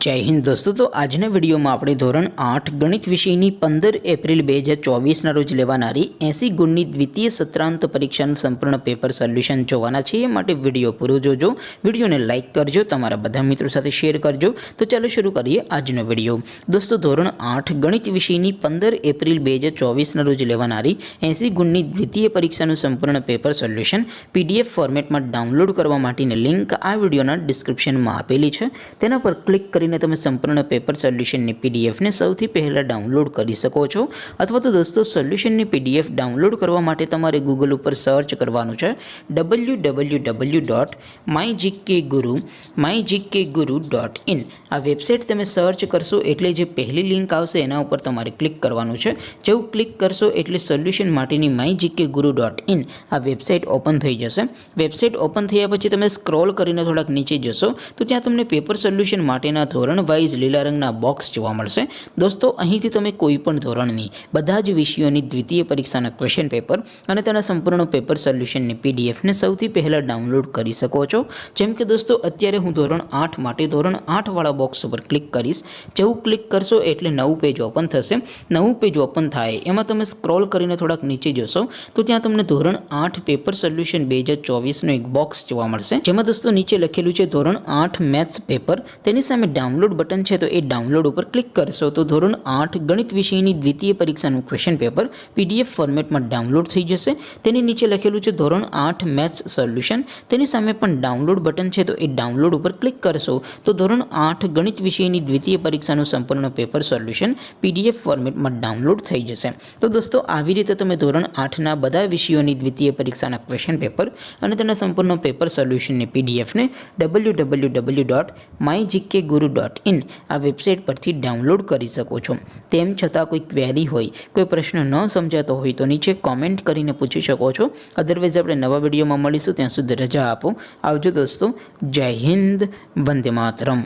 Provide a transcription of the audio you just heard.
जय हिंद दोस्तों। तो आजना वीडियो में આપણે ધોરણ 8 ગણિત વિષયની 15 એપ્રિલ 2024 ના રોજ લેવાનારી 80 ગુણની દ્વિતીય સત્રાંત પરીક્ષાનું સંપૂર્ણ પેપર સોલ્યુશન જોવાના છે। એ માટે વિડિયો પૂરો જોજો, વિડિયોને લાઈક કરજો, તમારા બધા મિત્રો સાથે શેર કરજો। તો ચાલો શરૂ કરીએ આજનો વિડિયો। દોસ્તો ધોરણ 8 ગણિત વિષયની 15 એપ્રિલ 2024 ના રોજ લેવાનારી 80 ગુણની દ્વિતીય પરીક્ષાનું સંપૂર્ણ પેપર સોલ્યુશન PDF ફોર્મેટમાં ડાઉનલોડ કરવા માટેની લિંક આ વિડિયોના ડિસ્ક્રિપ્શનમાં આપેલી છે। તેના પર ક્લિક કરીને તમે સંપૂર્ણ પેપર સોલ્યુશનની PDF ને સૌથી પહેલા ડાઉનલોડ કરી શકો છો। અથવા તો દોસ્તો સોલ્યુશનની PDF ડાઉનલોડ કરવા માટે તમારે ગૂગલ ઉપર સર્ચ કરવાનું છે www.mygkguru.in। આ વેબસાઇટ તમે સર્ચ કરશો એટલે જે પહેલી લિંક આવશે એના ઉપર તમારે ક્લિક કરવાનું છે। જેવું ક્લિક કરશો એટલે સોલ્યુશન માટેની mygkguru.in આ વેબસાઇટ ઓપન થઈ જશે। વેબસાઇટ ઓપન થયા પછી તમે સ્ક્રોલ કરીને થોડાક નીચે જશો તો ત્યાં તમને પેપર સોલ્યુશન માટેના ધોરણ વાઇઝ લીલા રંગના બોક્સ જોવા મળશે। દોસ્તો અહીંથી તમે કોઈ પણ ધોરણની બધા જ વિષયોની દ્વિતીય પરીક્ષાના ક્વેશ્ચન પેપર અને તેના સંપૂર્ણ પેપર સોલ્યુશનની PDF ને સૌથી પહેલા ડાઉનલોડ કરી શકો છો। જેમ કે દોસ્તો અત્યારે હું ધોરણ 8 માટે ધોરણ 8 વાળા બોક્સ ઉપર ક્લિક કરીશ। જેવું ક્લિક કરશો એટલે નવું પેજ ઓપન થશે। નવું પેજ ઓપન થાય એમાં તમે સ્ક્રોલ કરીને થોડાક નીચે જશો તો ત્યાં તમને ધોરણ 8 પેપર સોલ્યુશન 2024 નો એક બોક્સ જોવા મળશે, જેમાં દોસ્તો નીચે લખેલું છે ધોરણ 8 મેથ્સ પેપર। તેની સામે ડાઉનલોડ બટન છે તો એ ડાઉનલોડ ઉપર ક્લિક કરશો તો ધોરણ 8 ગણિત વિષયની દ્વિતીય પરીક્ષાનું ક્વેશ્ચન પેપર PDF ફોર્મેટમાં ડાઉનલોડ થઈ જશે। તેની નીચે લખેલું છે ધોરણ 8 મેથ્સ સોલ્યુશન। તેની સામે પણ ડાઉનલોડ બટન છે તો એ ડાઉનલોડ ઉપર ક્લિક કરશો તો ધોરણ 8 ગણિત વિષયની દ્વિતીય પરીક્ષાનું સંપૂર્ણ પેપર સોલ્યુશન PDF ફોર્મેટમાં ડાઉનલોડ થઈ જશે। તો દોસ્તો આવી રીતે તમે ધોરણ 8ના બધા વિષયોની દ્વિતીય પરીક્ષાના ક્વેશ્ચન પેપર અને તેના સંપૂર્ણ પેપર સોલ્યુશનની PDF ને www.mygkguru.in આ વેબસાઇટ પરથી ડાઉનલોડ કરી શકો છો। તેમ છતાં કોઈ ક્વેરી હોય, કોઈ પ્રશ્ન ન સમજાતો હોય તો નીચે કોમેન્ટ કરીને પૂછી શકો છો। અધરવાઇઝ આપણે નવા વિડીયોમાં મળીશું, ત્યાં સુધી રજા આપો। આવજો દોસ્તો। જય હિન્દ, વંદે માતરમ।